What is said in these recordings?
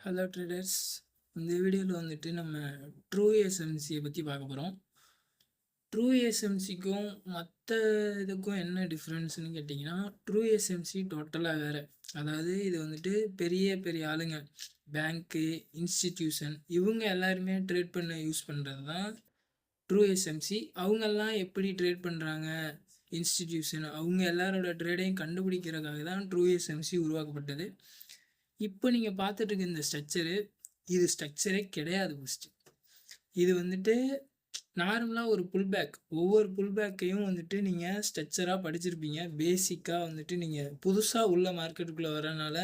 Hello traders. இந்த வீடியோவில் வந்துட்டு நம்ம ட்ரூ எஸ்எம்சியை பற்றி பார்க்க போகிறோம். ட்ரூ எஸ்எம்சிக்கும் மற்ற இதுக்கும் என்ன டிஃப்ரென்ஸ்னு கேட்டிங்கன்னா, ட்ரூ எஸ்எம்சி டோட்டலாக வேறு. அதாவது இது வந்துட்டு பெரிய பெரிய ஆளுங்க, பேங்க்கு, இன்ஸ்டிடியூஷன், இவங்க எல்லாருமே ட்ரேட் பண்ண யூஸ் பண்ணுறது தான் ட்ரூ எஸ்எம்சி. அவங்கெல்லாம் எப்படி ட்ரேட் பண்ணுறாங்க, இன்ஸ்டிடியூஷன், அவங்க எல்லாரோட ட்ரேடையும் கண்டுபிடிக்கிறதுக்காக தான் ட்ரூ எஸ்எம்சி உருவாக்கப்பட்டது. இப்போ நீங்கள் பார்த்துட்டு இருக்க இந்த ஸ்ட்ரக்சரு, இது ஸ்ட்ரக்சரே கிடையாது. ஃபஸ்ட்டு இது வந்துட்டு நார்மலாக ஒரு புல் பேக். ஒவ்வொரு புல் பேக்கையும் வந்துட்டு நீங்கள் ஸ்ட்ரக்சராக படிச்சிருப்பீங்க. பேசிக்காக வந்துட்டு நீங்கள் புதுசாக உள்ள மார்க்கெட்டுக்குள்ளே வரனால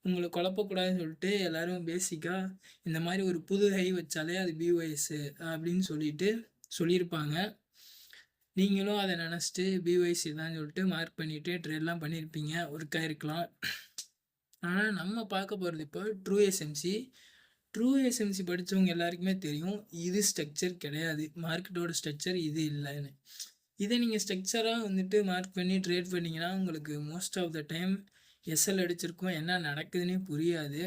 உங்களை குழப்பக்கூடாதுன்னு சொல்லிட்டு எல்லோரும் பேசிக்காக இந்த மாதிரி ஒரு புது ஹை வச்சாலே அது பிஒய்ஸு அப்படின்னு சொல்லியிருப்பாங்க. நீங்களும் அதை நினச்சிட்டு பிஒய்சி தான் சொல்லிட்டு மார்க் பண்ணிவிட்டு ட்ரேட்லாம் பண்ணியிருப்பீங்க, ஒர்க் ஆகிருக்கலாம். ஆனால் நம்ம பார்க்க போகிறது இப்போ ட்ரூ எஸ்எம்சி. ட்ரூ எஸ்எம்சி படித்தவங்க எல்லாருக்குமே தெரியும், இது ஸ்ட்ரக்சர் கிடையாது, மார்க்கெட்டோட ஸ்ட்ரக்சர் இது இல்லைன்னு. இதை நீங்கள் ஸ்ட்ரக்சராக வந்துட்டு மார்க் பண்ணி ட்ரேட் பண்ணிங்கன்னா உங்களுக்கு most of the time SL அடிச்சிருக்கோம், என்ன நடக்குதுன்னே புரியாது.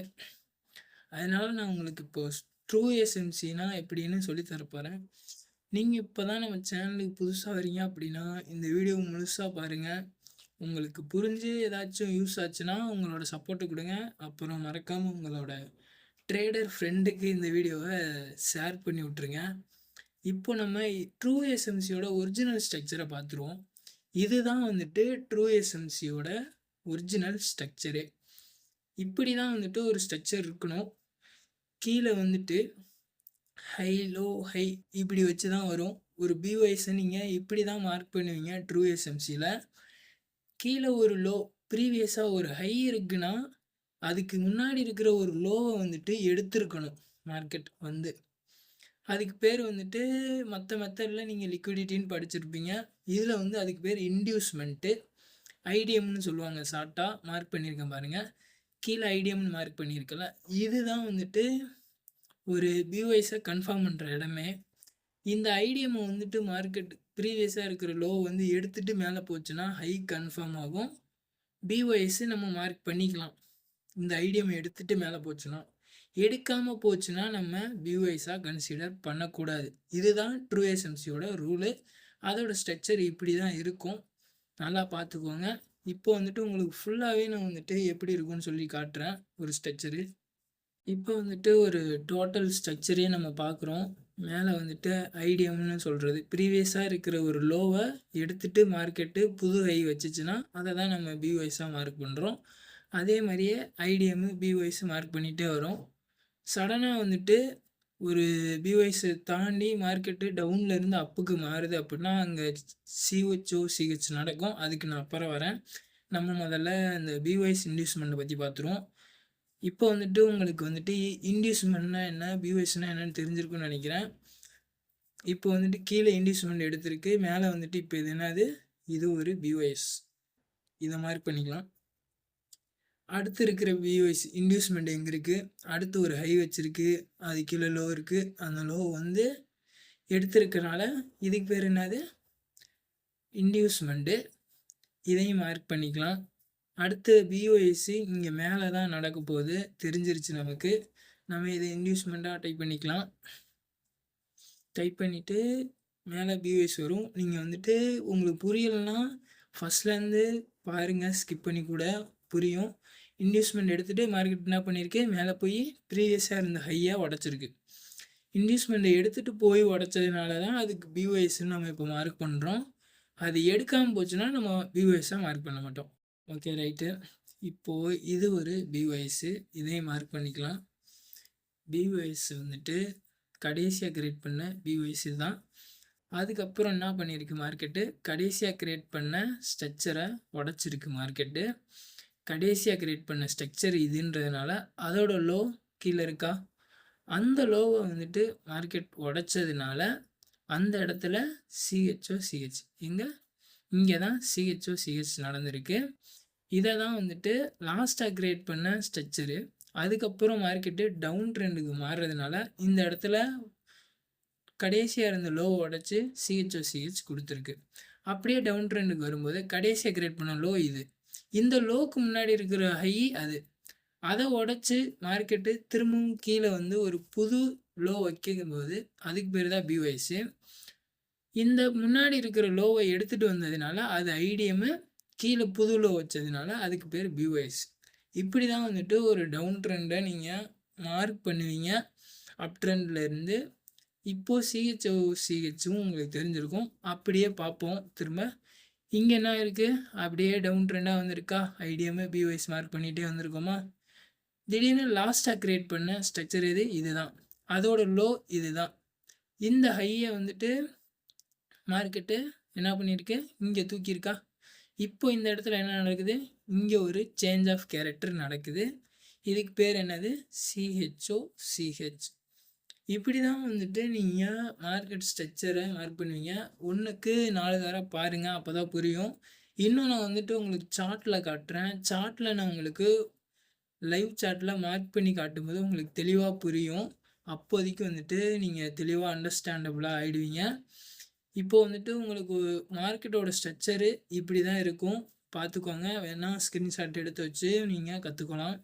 அதனால் நான் உங்களுக்கு இப்போ ட்ரூ எஸ்எம்சினா எப்படின்னு சொல்லி தரப்போகிறேன். நீங்கள் இப்போ தான் நம்ம சேனலுக்கு புதுசாக வரீங்க அப்படின்னா இந்த வீடியோ முழுசாக பாருங்கள். உங்களுக்கு புரிஞ்சு ஏதாச்சும் யூஸ் ஆச்சுன்னா உங்களோட சப்போர்ட்டு கொடுங்க. அப்புறம் மறக்காமல் உங்களோட ட்ரேடர் ஃப்ரெண்டுக்கு இந்த வீடியோவை ஷேர் பண்ணி விட்ருங்க. இப்போ நம்ம ட்ரூ எஸ்எம்சியோட ஒரிஜினல் ஸ்ட்ரக்சரை பார்த்துருவோம். இதுதான் வந்துட்டு ட்ரூ எஸ்எம்சியோட ஒரிஜினல் ஸ்ட்ரக்சரு. இப்படி தான் வந்துட்டு ஒரு ஸ்ட்ரக்சர் இருக்கணும். கீழே வந்துட்டு ஹை லோ ஹை இப்படி வச்சு தான் வரும். ஒரு பிஒய்ஸை நீங்கள் இப்படி தான் மார்க் பண்ணுவீங்க ட்ரூ எஸ்எம்சியில். கீழே ஒரு லோ, ப்ரீவியஸாக ஒரு ஹை இருக்குன்னா அதுக்கு முன்னாடி இருக்கிற ஒரு லோவை வந்துட்டு எடுத்துருக்கணும் மார்க்கெட் வந்து. அதுக்கு பேர் வந்துட்டு மற்ற மெத்தடில் நீங்கள் லிக்விடிட்டின்னு படிச்சிருப்பீங்க. இதில் வந்து அதுக்கு பேர் இன்டியூஸ்மெண்ட்டு, ஐடிஎம்னு சொல்லுவாங்க. ஷார்ட்டாக மார்க் பண்ணியிருக்கேன் பாருங்கள், கீழே ஐடிஎம்னு மார்க் பண்ணியிருக்கல. இதுதான் வந்துட்டு ஒரு பிஒய்ஸை கன்ஃபார்ம் பண்ணுற இடமே. இந்த ஐடிஎம்மை வந்துட்டு மார்க்கெட் ப்ரீவியஸாக இருக்கிற லோ வந்து எடுத்துகிட்டு மேலே போச்சுன்னா ஹை கன்ஃபார்ம் ஆகும். பிஒய்ஸு நம்ம மார்க் பண்ணிக்கலாம். இந்த ஐடிஎம்மை எடுத்துகிட்டு மேலே போச்சுன்னா, எடுக்காமல் போச்சுன்னா நம்ம பிஒய்ஸாக கன்சிடர் பண்ணக்கூடாது. இதுதான் ட்ரூ எஸ்எம்சியோட ரூலு. அதோட ஸ்ட்ரக்சர் இப்படி தான் இருக்கும், நல்லா பார்த்துக்கோங்க. இப்போ வந்துட்டு உங்களுக்கு ஃபுல்லாகவே நான் வந்துட்டு எப்படி இருக்குன்னு சொல்லி காட்டுறேன் ஒரு ஸ்ட்ரக்சரு. இப்போ வந்துட்டு ஒரு டோட்டல் ஸ்ட்ரக்சரே நம்ம பார்க்குறோம். மேலே வந்துட்டு ஐடிஎம்னு சொல்கிறது ப்ரீவியஸாக இருக்கிற ஒரு லோவை எடுத்துகிட்டு மார்க்கெட்டு புது ஹை வச்சுச்சுன்னா அதை தான் நம்ம பிஒய்ஸாக மார்க் பண்ணுறோம். அதே மாதிரியே ஐடிஎம்மு பிஒய்ஸு மார்க் பண்ணிகிட்டே வரும். சடனாக வந்துட்டு ஒரு பிஒய்ஸை தாண்டி மார்க்கெட்டு டவுன்லேருந்து அப்புக்கு மாறுது அப்படின்னா அங்கே சிஹெச் நடக்கும். அதுக்கு நான் அப்புறம் வரேன். நம்ம முதல்ல இந்த பிஒய்ஸ் இன்டியூஸ்மெண்ட்டை பற்றி பார்த்துருவோம். இப்போ வந்துட்டு உங்களுக்கு வந்துட்டு இன்டியூஸ்மெண்ட்னா என்ன, பிஒய்ஸ்னா என்னன்னு தெரிஞ்சிருக்குன்னு நினைக்கிறேன். இப்போ வந்துட்டு கீழே இன்டியூஸ்மெண்ட் எடுத்திருக்கு, மேலே வந்துட்டு இப்போ இது என்னது, இது ஒரு பிஒய்ஸ். இதை மார்க் பண்ணிக்கலாம். அடுத்து இருக்கிற பிஒய்ஸ் இன்டியூஸ்மெண்ட் எங்கே இருக்குது, அடுத்து ஒரு ஹை வச்சுருக்கு, அது கீழே லோ இருக்குது. அந்த லோ வந்து எடுத்திருக்கனால இதுக்கு பேர் என்னது, இன்டியூஸ்மெண்ட்டு. இதையும் மார்க் பண்ணிக்கலாம். அடுத்து பிஒய்சி இங்கே மேலே தான் நடக்க போகுது, தெரிஞ்சிருச்சு நமக்கு. நம்ம இதை இன்டியூஸ்மெண்ட்டாக டைப் பண்ணிக்கலாம். டைப் பண்ணிவிட்டு மேலே பிஒய்ஸ் வரும். நீங்கள் வந்துட்டு உங்களுக்கு புரியலைன்னா ஃபஸ்ட்லேருந்து பாருங்கள், ஸ்கிப் பண்ணி கூட புரியும். இன்டியூஸ்மெண்ட் எடுத்துகிட்டு மார்க்கெட் என்ன பண்ணியிருக்கு, மேலே போய் ப்ரீவியஸாக இருந்த ஹையாக உடச்சிருக்கு. இன்டியூஸ்மெண்ட்டை எடுத்துகிட்டு போய் உடச்சதுனால தான் அதுக்கு பிஒய்ஸ்ன்னு நம்ம இப்போ மார்க் பண்ணுறோம். அது எடுக்காமல் போச்சுன்னா நம்ம பிஒய்ஸாக மார்க் பண்ண மாட்டோம். Okay right. இப்போது இது ஒரு பிஒய்ஸு, இதையும் மார்க் பண்ணிக்கலாம். பிஒய்ஸ் வந்துட்டு கடைசியாக கிரியேட் பண்ண பிஒய்ஸு தான். அதுக்கப்புறம் என்ன பண்ணியிருக்கு மார்க்கெட்டு, கடைசியாக கிரியேட் பண்ண ஸ்ட்ரக்சரை உடச்சிருக்கு மார்க்கெட்டு. கடைசியாக கிரியேட் பண்ண ஸ்ட்ரக்சர் இதுன்றதுனால அதோட லோ கீழே இருக்கா, அந்த லோவை வந்துட்டு மார்க்கெட் உடைச்சதுனால அந்த இடத்துல சிஹெச் இங்கே தான் சிஹெச் நடந்திருக்கு. இதை தான் வந்துட்டு லாஸ்ட்டாக கிரியேட் பண்ண ஸ்ட்ரக்சரு. அதுக்கப்புறம் மார்க்கெட்டு டவுன் ட்ரெண்டுக்கு மாறுறதுனால இந்த இடத்துல கடைசியாக இருந்த லோவை உடச்சி சிஹெச் கொடுத்துருக்கு. அப்படியே டவுன் ட்ரெண்டுக்கு வரும்போது கடைசியாக கிரியேட் பண்ண லோ இது, இந்த லோக்கு முன்னாடி இருக்கிற ஹை அது. அதை உடைச்சு மார்க்கெட்டு திரும்பவும் கீழே வந்து ஒரு புது லோ வைக்கும்போது அதுக்கு பேர் தான் பிஒய்ஸு. இந்த முன்னாடி இருக்கிற லோவை எடுத்துகிட்டு வந்ததுனால அது ஐடிஎம்மு கீழே புது லோ வச்சதுனால அதுக்கு பேர் பிஒய்ஸ். இப்படி தான் வந்துட்டு ஒரு டவுன் ட்ரெண்டை நீங்கள் மார்க் பண்ணுவீங்க. அப் ட்ரெண்ட்லேருந்து இப்போது சிஹெச்சும் உங்களுக்கு தெரிஞ்சிருக்கும். அப்படியே பார்ப்போம் திரும்ப. இங்கே என்ன இருக்குது, அப்படியே டவுன் ட்ரெண்டாக வந்திருக்கா, ஐடிஎம்மு பிஒய்ஸ் மார்க் பண்ணிகிட்டே வந்திருக்கோமா. திடீர்னு லாஸ்ட்டாக க்ரியேட் பண்ண ஸ்ட்ரக்சர் இதுதான், அதோட லோ இதுதான். இந்த ஹையை வந்துட்டு மார்க்கெட்டு என்ன பண்ணியிருக்கு, இங்கே தூக்கியிருக்கா. இப்போ இந்த இடத்துல என்ன நடக்குது, இங்கே ஒரு சேஞ்ச் ஆஃப் கேரக்டர் நடக்குது. இதுக்கு பேர் என்னது, சிஹெச். இப்படி தான் வந்துட்டு நீங்கள் மார்க்கெட் ஸ்ட்ரக்சரை மார்க் பண்ணுவீங்க. 1க்கு 4 தடவை பாருங்கள், அப்போ தான் புரியும். இன்னும் நான் வந்துட்டு உங்களுக்கு சார்ட்டில் காட்டுறேன். சார்ட்டில் நான் உங்களுக்கு லைவ் சார்ட்டில் மார்க் பண்ணி காட்டும்போது உங்களுக்கு தெளிவாக புரியும். அப்போதைக்கு வந்துட்டு நீங்கள் தெளிவாக அண்டர்ஸ்டாண்டபுளாக ஆகிடுவீங்க. இப்போ வந்துட்டு உங்களுக்கு மார்க்கெட்டோட ஸ்ட்ரக்சரு இப்படி தான் இருக்கும், பார்த்துக்கோங்க. வேணால் ஸ்க்ரீன்ஷாட் எடுத்து வச்சு நீங்கள் கற்றுக்கலாம்.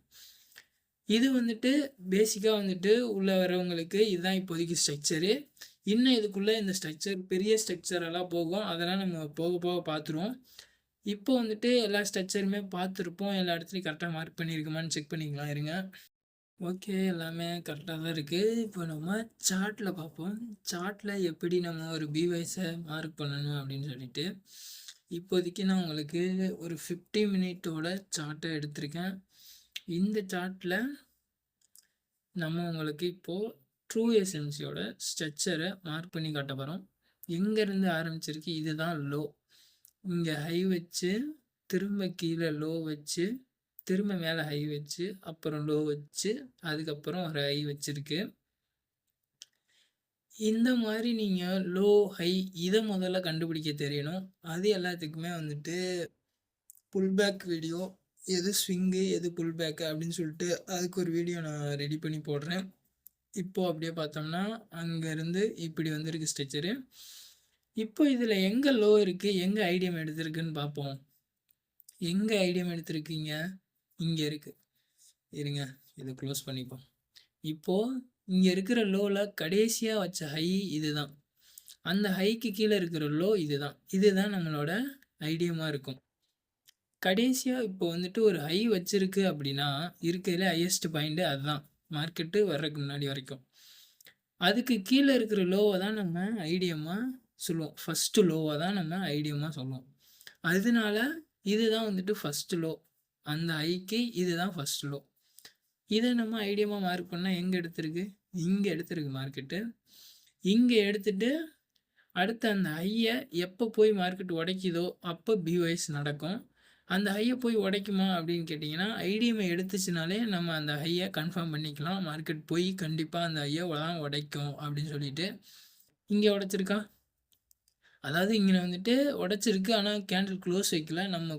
இது வந்துட்டு பேசிக்காக வந்துட்டு உள்ளே வரவங்களுக்கு இதுதான் இப்போதைக்கு ஸ்ட்ரக்சரு. இன்னும் இதுக்குள்ளே இந்த ஸ்ட்ரக்சர் பெரிய ஸ்ட்ரக்சரெல்லாம் போகும், அதெல்லாம் நம்ம போக போக பார்த்துருவோம். இப்போ வந்துட்டு எல்லா ஸ்ட்ரக்சருமே பார்த்துருப்போம். எல்லா இடத்துலையும் கரெக்டாக மார்க் பண்ணியிருக்குமான்னு செக் பண்ணிக்கலாம் இருங்க. ஓகே, எல்லாமே கரெக்டாக தான் இருக்குது. இப்போ நம்ம சார்ட்டில் பார்ப்போம். சார்ட்டில் எப்படி நம்ம ஒரு பிவைஸை மார்க் பண்ணணும் அப்படின்னு சொல்லிட்டு இப்போதைக்கு நான் உங்களுக்கு ஒரு 50 மினிட்டோட சார்ட்டை எடுத்திருக்கேன். இந்த சார்ட்டில் நம்ம உங்களுக்கு இப்போது ட்ரூ எஸ்எம்சியோட ஸ்ட்ரக்சரை மார்க் பண்ணி காட்ட போகிறோம். எங்கேருந்து ஆரம்பிச்சிருக்கு, இதுதான் லோ. இங்கே ஹை வச்சு திரும்ப கீழே லோ வச்சு திரும்ப மேலே ஹை வச்சு அப்புறம் லோ வச்சு அதுக்கப்புறம் ஒரு ஹை வச்சிருக்கு. இந்த மாதிரி நீங்கள் லோ ஹை இதை முதல்ல கண்டுபிடிக்க தெரியணும். அது எல்லாத்துக்குமே வந்துட்டு புல்பேக் வீடியோ, எது ஸ்விங்கு எது புல்பேக்கு அப்படின்னு சொல்லிட்டு அதுக்கு ஒரு வீடியோ நான் ரெடி பண்ணி போடுறேன். இப்போது அப்படியே பார்த்தோம்னா அங்கேருந்து இப்படி வந்துருக்கு ஸ்ட்ரக்சரு. இப்போ இதில் எங்கே லோ இருக்குது, எங்கே ஐடிஎம் எடுத்திருக்குன்னு பார்ப்போம். எங்கே ஐடிஎம் எடுத்திருக்கீங்க, இங்கே இருக்குது. இருங்க, இதை க்ளோஸ் பண்ணிப்போம். இப்போது இங்கே இருக்கிற லோவில் கடைசியாக வச்ச ஹை இதுதான். அந்த ஹைக்கு கீழே இருக்கிற லோ இதுதான் நம்மளோட ஐடியமாக இருக்கும். கடைசியாக இப்போ வந்துட்டு ஒரு ஹை வச்சிருக்கு அப்படின்னா இருக்கிறதுல ஹையஸ்ட் பாயிண்ட்டு அதுதான், மார்க்கெட்டு வர்றதுக்கு முன்னாடி வரைக்கும். அதுக்கு கீழே இருக்கிற லோவை தான் நம்ம ஐடியமாக சொல்லுவோம். ஃபஸ்ட்டு லோவை தான் நம்ம ஐடியமாக சொல்லுவோம். அதனால இதுதான் வந்துட்டு ஃபஸ்ட்டு லோ. அந்த ஹைக்கு இதுதான் ஃபஸ்ட் லோ. இதை நம்ம ஐடியமாக மார்க் பண்ணால் எங்கே எடுத்திருக்கு, இங்கே எடுத்திருக்கு மார்க்கெட்டு. இங்கே எடுத்துட்டு அடுத்து அந்த ஹையை எப்போ போய் மார்க்கெட் உடைக்குதோ அப்போ பிஒய்ஸ் நடக்கும். அந்த ஹையை போய் உடைக்குமா அப்படின்னு கேட்டிங்கன்னா ஐடிஎம்ஐ எடுத்துச்சுனாலே நம்ம அந்த ஹையை கன்ஃபார்ம் பண்ணிக்கலாம், மார்க்கெட் போய் கண்டிப்பாக அந்த ஹையை தான் உடைக்கும் அப்படின்னு சொல்லிட்டு. இங்கே உடைச்சிருக்கா, அதாவது இங்கே வந்துட்டு உடச்சிருக்கு, ஆனால் கேண்டில் க்ளோஸ் வைக்கல. நம்ம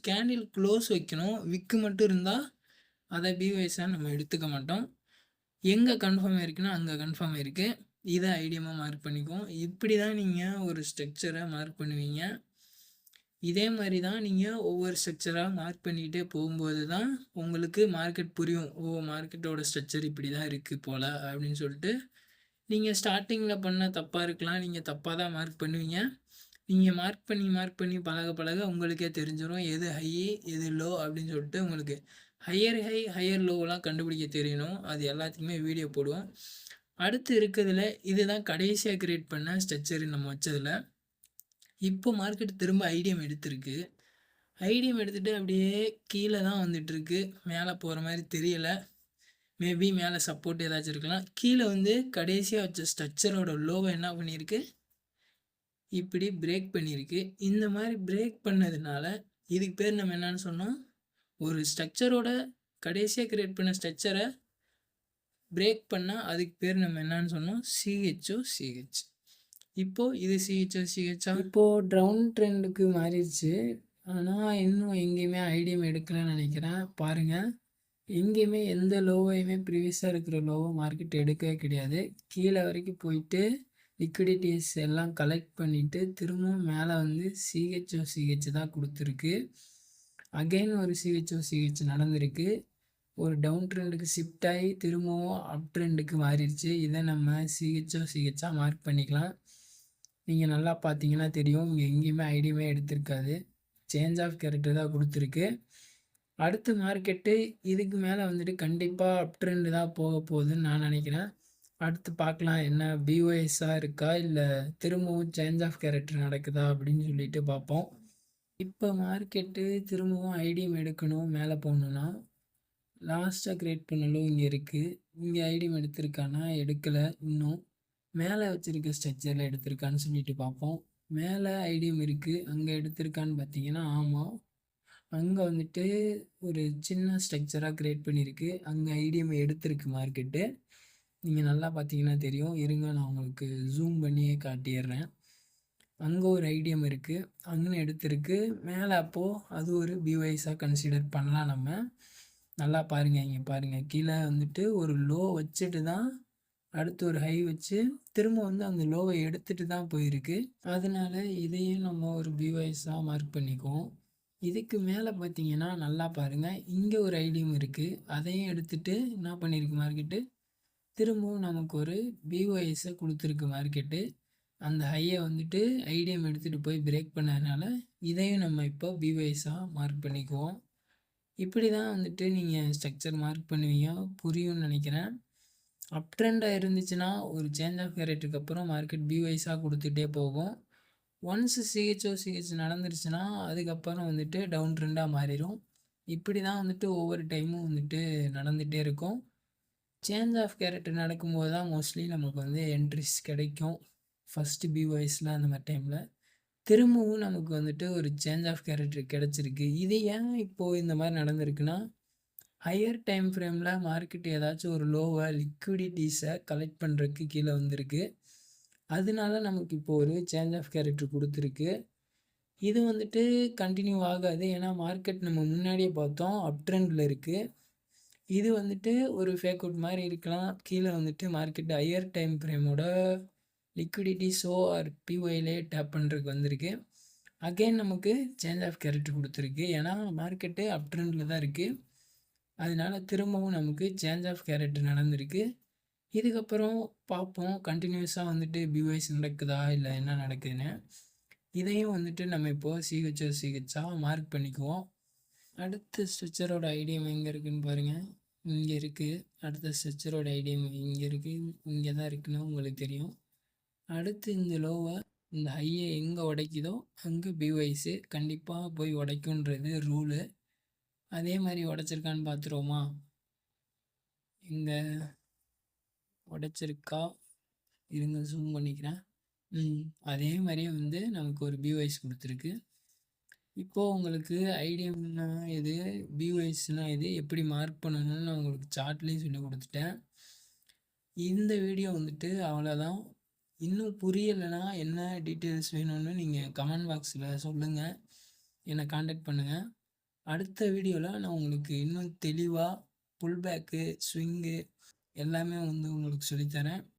கேண்டில் க்ளோஸ் வைக்கணும். விக்கு மட்டும் இருந்தால் அதை பிவைஸாக நம்ம எடுத்துக்க மாட்டோம். எங்கே கன்ஃபார்ம் ஆயிருக்குன்னா அங்கே கன்ஃபார்ம் ஆயிருக்கு. இதை ஐடியமாக மார்க் பண்ணிக்குவோம். இப்படி தான் நீங்கள் ஒரு ஸ்ட்ரக்சரை மார்க் பண்ணுவீங்க. இதே மாதிரி தான் நீங்கள் ஒவ்வொரு ஸ்ட்ரக்சராக மார்க் பண்ணிக்கிட்டே போகும்போது தான் உங்களுக்கு மார்க்கெட் புரியும். மார்க்கெட்டோட ஸ்ட்ரக்சர் இப்படி தான் இருக்குது போல் அப்படின்னு சொல்லிட்டு. நீங்கள் ஸ்டார்டிங்கில் பண்ண தப்பாக இருக்கலாம், நீங்கள் தப்பாக தான் மார்க் பண்ணுவீங்க. நீங்கள் மார்க் பண்ணி பழக உங்களுக்கே தெரிஞ்சிடும் எது ஹை எது லோ அப்படின்னு சொல்லிட்டு. உங்களுக்கு ஹையர் லோவெலாம் கண்டுபிடிக்க தெரியணும். அது எல்லாத்துக்குமே வீடியோ போடுவோம். அடுத்து இருக்கிறதுல இதுதான் கடைசியாக க்ரியேட் பண்ண ஸ்ட்ரக்சர் நம்ம வச்சதில். இப்போ மார்க்கெட் திரும்ப ஐடிஎம் எடுத்துருக்கு. ஐடிஎம் எடுத்துகிட்டு அப்படியே கீழே தான் வந்துட்டுருக்கு, மேலே போகிற மாதிரி தெரியலை. மேபி மேலே சப்போர்ட் ஏதாச்சும் இருக்கலாம். கீழே வந்து கடைசியாக வச்ச ஸ்ட்ரக்சரோட லோவை என்ன பண்ணியிருக்கு, இப்படி பிரேக் பண்ணியிருக்கு. இந்த மாதிரி பிரேக் பண்ணதுனால இதுக்கு பேர் நம்ம என்னன்னு சொன்னோம், ஒரு ஸ்ட்ரக்சரோட கடைசியாக க்ரியேட் பண்ண ஸ்ட்ரக்சரை பிரேக் பண்ணால் அதுக்கு பேர் நம்ம என்னன்னு சொன்னோம், சிஹெச். இப்போது இது சிஹெச்சா இப்போது டவுன் ட்ரெண்டுக்கு மாறிடுச்சு. ஆனால் இன்னும் எங்கேயுமே ஐடிஎம் எடுக்கலைன்னு நினைக்கிறேன். பாருங்கள், எங்கேயுமே எந்த லோவையுமே ப்ரீவியஸாக இருக்கிற லோவை மார்க்கெட் எடுக்கவே கிடையாது. கீழே வரைக்கும் போயிட்டு லிக்விடிட்டிஸ் எல்லாம் கலெக்ட் பண்ணிவிட்டு திரும்பவும் மேலே வந்து சிஹெச் தான் கொடுத்துருக்கு. அகெயின் ஒரு சிஹெச் நடந்திருக்கு. ஒரு டவுன் ட்ரெண்டுக்கு ஷிஃப்ட் ஆகி திரும்பவும் அப் ட்ரெண்டுக்கு மாறிடுச்சு. இதை நம்ம சிஹெச்சா மார்க் பண்ணிக்கலாம். நீங்கள் நல்லா பார்த்தீங்கன்னா தெரியும், இங்கே எங்கேயுமே ஐடியுமே எடுத்திருக்காது. சேஞ்ச் ஆஃப் கேரக்டர் தான் கொடுத்துருக்கு. அடுத்த மார்க்கெட்டு இதுக்கு மேலே வந்துட்டு கண்டிப்பாக அப் ட்ரெண்டு தான் போக போகுதுன்னு நான் நினைக்கிறேன். அடுத்து பார்க்கலாம், என்ன பிஓஎஸ்ஸாக இருக்கா இல்லை திரும்பவும் சேஞ்ச் ஆஃப் கேரக்டர் நடக்குதா அப்படின்னு சொல்லிட்டு பார்ப்போம். இப்போ மார்க்கெட்டு திரும்பவும் ஐடியம் எடுக்கணும், மேலே போகணுன்னா லாஸ்ட்டாக க்ரியேட் பண்ணலும் இங்கே இருக்குது. இங்கே ஐடியம் எடுத்திருக்கானா எடுக்கலை இன்னும். மேலே வச்சுருக்க ஸ்ட்ரக்சரில் எடுத்திருக்கான்னு சொல்லிட்டு பார்ப்போம். மேலே ஐடியம் இருக்குது, அங்கே எடுத்திருக்கான்னு பார்த்தீங்கன்னா ஆமாம். அங்கே வந்துட்டு ஒரு சின்ன ஸ்ட்ரக்சராக க்ரியேட் பண்ணியிருக்கு. அங்கே ஐடியம் எடுத்திருக்கு மார்க்கெட்டு. நீங்கள் நல்லா பார்த்தீங்கன்னா தெரியும். இருங்க, நான் உங்களுக்கு ஜூம் பண்ணியே காட்டிடுறேன். அங்கே ஒரு ஐடியம் இருக்குது, அங்கே எடுத்திருக்கு. மேலே அப்போது அது ஒரு பிவைஸாக கன்சிடர் பண்ணலாம் நம்ம. நல்லா பாருங்கள், இங்கே பாருங்கள், கீழே வந்துட்டு ஒரு லோ வச்சுட்டு தான் அடுத்து ஒரு ஹை வச்சு திரும்ப வந்து அந்த லோவை எடுத்துட்டு தான் போயிருக்கு. அதனால இதையும் நம்ம ஒரு பிவைஸாக மார்க் பண்ணிக்குவோம். இதுக்கு மேலே பார்த்தீங்கன்னா நல்லா பாருங்கள், இங்கே ஒரு ஐடியம் இருக்குது. அதையும் எடுத்துகிட்டு என்ன பண்ணியிருக்கு மார்க்கெட்டு, திரும்பவும் நமக்கு ஒரு பிஒய்ஸை கொடுத்துருக்கு மார்க்கெட்டு. அந்த ஹையை வந்துட்டு ஐடியம் எடுத்துகிட்டு போய் பிரேக் பண்ணதுனால இதையும் நம்ம இப்போ பிஒய்ஸாக மார்க் பண்ணிக்குவோம். இப்படி தான் வந்துட்டு நீங்கள் ஸ்ட்ரக்சர் மார்க் பண்ணுவீங்க, புரியும்னு நினைக்கிறேன். அப் ட்ரெண்டாக இருந்துச்சுன்னா ஒரு சேஞ்ச் ஆஃப் கேரக்டருக்கு அப்புறம் மார்க்கெட் பிவைஸாக கொடுத்துட்டே போகும். ஒன்ஸ் சிஹெச் நடந்துருச்சுன்னா அதுக்கப்புறம் வந்துட்டு டவுன் ட்ரெண்டாக மாறிடும். இப்படி தான் வந்துட்டு ஒவ்வொரு டைமும் வந்துட்டு நடந்துகிட்டே இருக்கும். சேஞ்ச் ஆஃப் கேரக்டர் நடக்கும்போது தான் மோஸ்ட்லி நமக்கு வந்து என்ட்ரிஸ் கிடைக்கும். ஃபஸ்ட்டு பிவைஸில் அந்த மாதிரி டைமில் திரும்பவும் நமக்கு வந்துட்டு ஒரு சேஞ்ச் ஆஃப் கேரக்டர் கிடச்சிருக்கு. இது ஏன் இப்போது இந்த மாதிரி நடந்திருக்குன்னா, ஹையர் டைம் ஃப்ரேமில் மார்க்கெட் ஏதாச்சும் ஒரு லோவை லிக்விடிட்டிஸை கலெக்ட் பண்ணுறதுக்கு கீழே வந்திருக்கு. அதனால நமக்கு இப்போ ஒரு சேஞ்ச் ஆஃப் கேரக்டர் கொடுத்துருக்கு. இது வந்துட்டு கண்டினியூ ஆகாது, ஏன்னா மார்க்கெட் நம்ம முன்னாடியே பார்த்தோம் அப் ட்ரெண்டில் இருக்குது. இது வந்துட்டு ஒரு ஃபேக் அவுட் மாதிரி இருக்கலாம். கீழே வந்துட்டு மார்க்கெட் ஹையர் டைம் ஃப்ரேமோட லிக்விடிட்டி ஷோ ஆர் பிஒய்லே டேப் பண்ணுறதுக்கு வந்திருக்கு. அகெயின் நமக்கு சேஞ்ச் ஆஃப் கேரக்டர் கொடுத்துருக்கு, ஏன்னா மார்க்கெட்டு அப் ட்ரெண்டில் தான் இருக்குது. அதனால திரும்பவும் நமக்கு சேஞ்ச் ஆஃப் கேரக்டர் நடந்திருக்கு. இதுக்கப்புறம் பார்ப்போம் கண்டினியூஸாக வந்துட்டு பிஒய்ஸ் நடக்குதா இல்லை என்ன நடக்குதுன்னு. இதையும் வந்துட்டு நம்ம இப்போது சிஹெச்சாக மார்க் பண்ணிக்குவோம். அடுத்த ஸ்ட்ரக்சரோட ஐடியம் எங்கே இருக்குதுன்னு பாருங்கள், இங்கே இருக்குது. அடுத்த ஸ்ட்ரக்சரோட ஐடியம் இங்கே இருக்குது, இங்கே தான் இருக்குன்னு உங்களுக்கு தெரியும். அடுத்து இந்த லோவை இந்த ஹையை எங்கே உடைக்குதோ அங்கே பிவைஸு கண்டிப்பாக போய் உடைக்குன்றது ரூலு. அதே மாதிரி உடைச்சிருக்கான்னு பார்த்துருவோமா, இங்கே உடைச்சிருக்கா, இருங்க ஜூம் பண்ணிக்கிறேன். அதே மாதிரியே வந்து நமக்கு ஒரு பிவைஸ் கொடுத்துருக்கு. இப்போது உங்களுக்கு ஐடியம்னா இது, பிவைஸ்னால் இது, எப்படி மார்க் பண்ணணும்னு நான் உங்களுக்கு சார்ட்லேயும் சொல்லி கொடுத்துட்டேன். இந்த வீடியோ வந்துட்டு அவ்வளோதான். இன்னும் புரியலைன்னா என்ன டீட்டெயில்ஸ் வேணும்னு நீங்கள் கமெண்ட் பாக்ஸில் சொல்லுங்கள், என்னை காண்டாக்ட் பண்ணுங்கள். அடுத்த வீடியோவில் நான் உங்களுக்கு இன்னும் தெளிவாக புல் பேக்கு, ஸ்விங்கு எல்லாமே வந்து உங்களுக்கு சொல்லித்தரேன்.